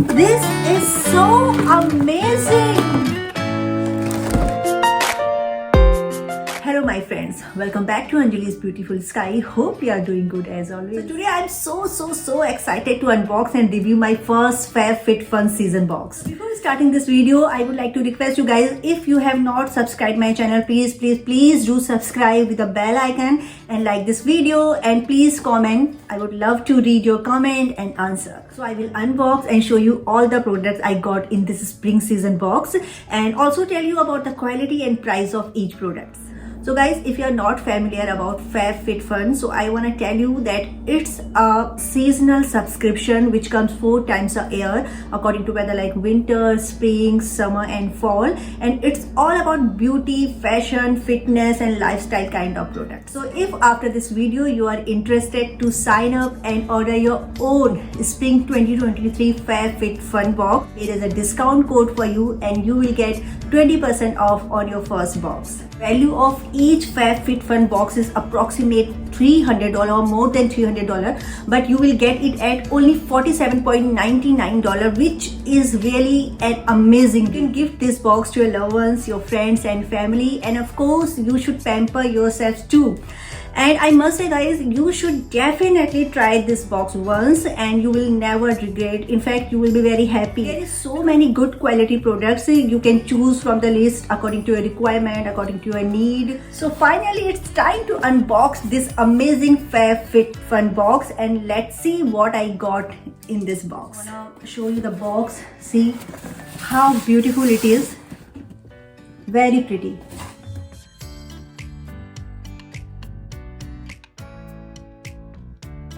This is so amazing! Hello my friends, welcome back to Anjali's Beautiful Sky. Hope you are doing good as always. So today I'm so excited to unbox and review my first FabFitFun season box. Before starting this video, I would like to request you guys, if you have not subscribed my channel, please do subscribe with the bell icon and like this video, and please comment. I would love to read your comment and answer. So I will unbox and show you all the products I got in this spring season box, and also tell you about the quality and price of each product. So guys, if you are not familiar about FabFitFun, so I want to tell you that it's a seasonal subscription which comes 4 times a year according to weather, like winter, spring, summer and fall, and it's all about beauty, fashion, fitness and lifestyle kind of products. So if after this video you are interested to sign up and order your own spring 2023 FabFitFun box, there is a discount code for you and you will get 20% off on your first box. Value of each FabFitFun box is approximate $300 or more than $300, but you will get it at only $47.99, which is really an amazing. You can gift this box to your loved ones, your friends and family, and of course you should pamper yourselves too. And I must say guys, you should definitely try this box once and you will never regret. In fact, you will be very happy. There is so many good quality products. You can choose from the list according to your requirement, according to your need. So finally, it's time to unbox this amazing FabFitFun box, and let's see what I got in this box. I want to show you the box. See how beautiful it is. Very pretty.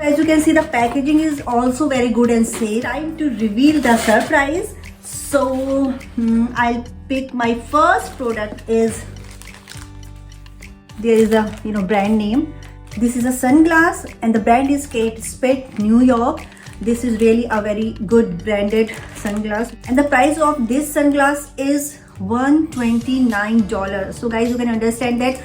As you can see, the packaging is also very good and safe. Time to reveal the surprise. So I'll pick my first product. Is there is a brand name. This is a sunglass and the brand is Kate Spade New York. This is really a very good branded sunglass, and the price of this sunglass is $129. So guys, you can understand that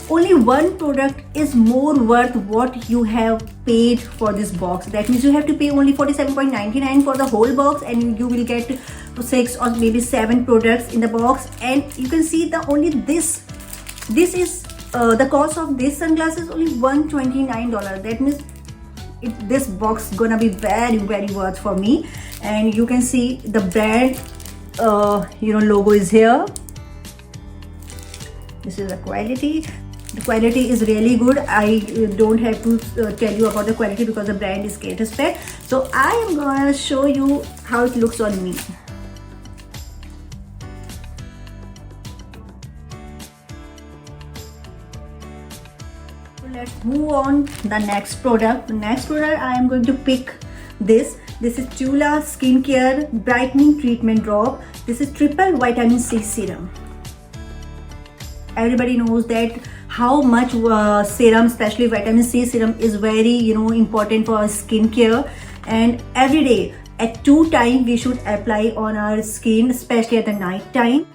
only one product is more worth what you have paid for this box. That means you have to pay only $47.99 for the whole box, and you will get 6 or maybe 7 products in the box. And you can see the the cost of this sunglasses is only $129. That means this box gonna be very worth for me. And you can see the brand logo is here. This is the quality. The quality is really good. I don't have to tell you about the quality because the brand is Kate Spade. So I am gonna show you how it looks on me. So let's move on to the next product. The next product I am going to pick this. This is Tula Skincare Brightening Treatment Drop. This is triple vitamin C serum. Everybody knows that how much serum, especially vitamin C serum, is very important for our skincare, and every day at 2 times we should apply on our skin, especially at the night time.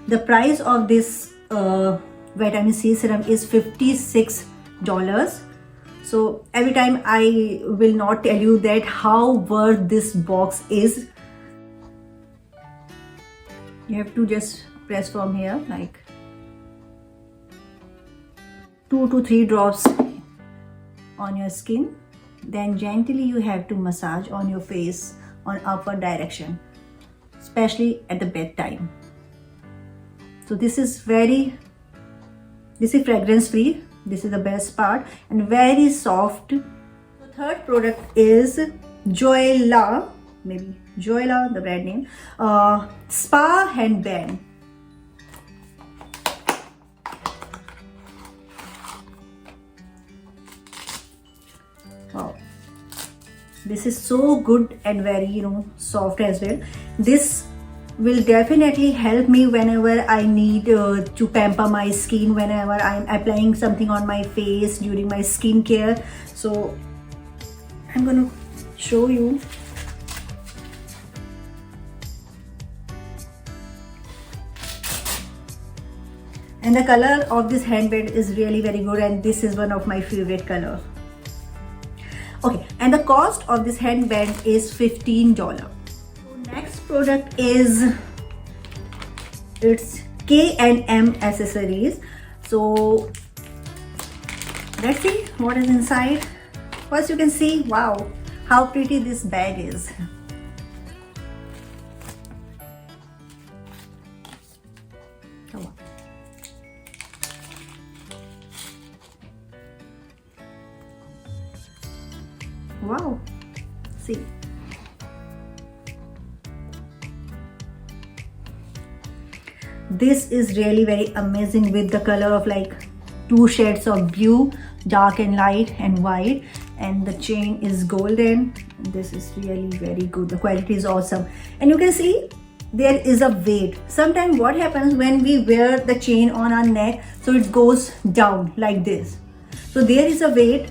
The price of this vitamin C serum is $56. So every time I will not tell you that how worth this box is. You have to just press from here like 2 to 3 drops on your skin. Then gently you have to massage on your face on upward direction, especially at the bedtime. So this is fragrance free. This is the best part, and very soft. The third product is Joyla, the brand name, Spa Handband. Wow, this is so good and very soft as well. This will definitely help me whenever I need to pamper my skin, whenever I'm applying something on my face during my skincare. So I'm gonna show you. And the color of this handband is really very good, and this is one of my favorite color. Okay, and the cost of this headband is $15. So next product is, it's K&M accessories. So let's see what is inside. First you can see, wow, how pretty this bag is. Come on. Wow, see. This is really very amazing with the color of like two shades of blue, dark and light and white, and the chain is golden. This is really very good. The quality is awesome, and you can see there is a weight. Sometimes what happens when we wear the chain on our neck, so it goes down like this. So there is a weight.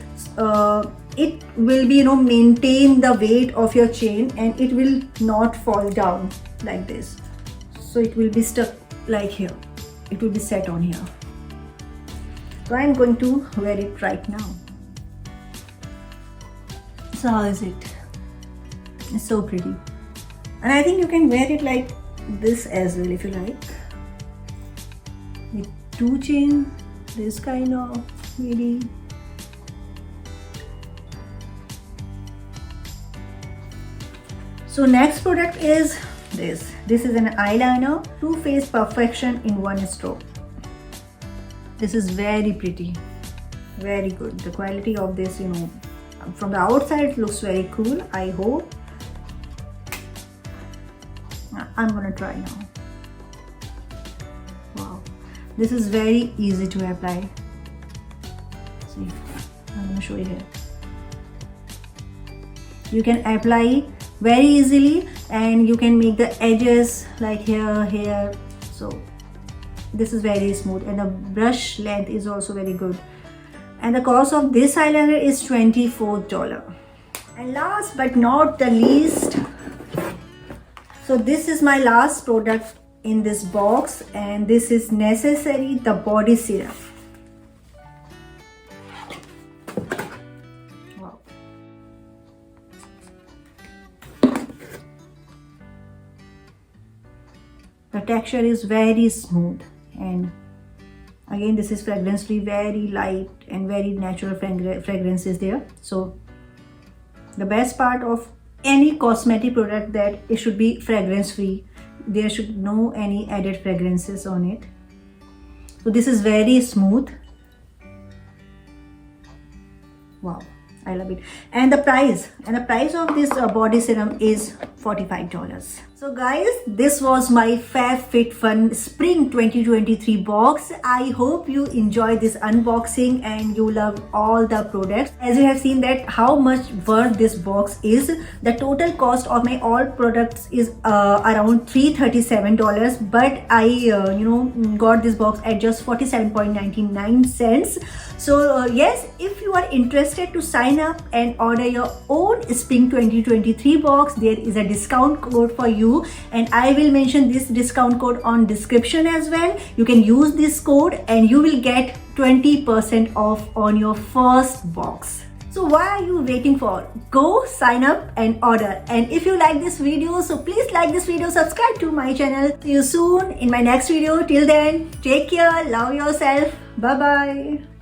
It will be, maintain the weight of your chain, and it will not fall down like this. So it will be stuck like here. It will be set on here. So I'm going to wear it right now. So how is it? It's so pretty. And I think you can wear it like this as well if you like. With two chains, this kind of maybe. So next product is this. This is an eyeliner, Too Faced Perfection in one stroke. This is very pretty, very good. The quality of this, from the outside it looks very cool. I hope. I'm gonna try now. Wow, this is very easy to apply. See, I'm gonna show you here. You can apply very easily, and you can make the edges like here. So this is very smooth, and the brush length is also very good. And the cost of this eyeliner is $24. And last but not the least, so this is my last product in this box, and this is Necessary, the body serum. Wow. The texture is very smooth, and again this is fragrance free, very light and very natural fragrance is there. So the best part of any cosmetic product, that it should be fragrance free. There should no any added fragrances on it. So this is very smooth. Wow, I love it. And the price of this body serum is $45. So guys, this was my FabFitFun Spring 2023 box. I hope you enjoyed this unboxing and you love all the products. As you have seen that how much worth this box is. The total cost of my all products is around $337, but I got this box at just 47.99 cents. So yes, if you are interested to sign up and order your own Spring 2023 box, there is a discount code for you, and I will mention this discount code on description as well. You can use this code and you will get 20% off on your first box. So why are you waiting for? Go sign up and order. And if you like this video, so please like this video, subscribe to my channel. See you soon in my next video. Till then, take care, love yourself. Bye bye.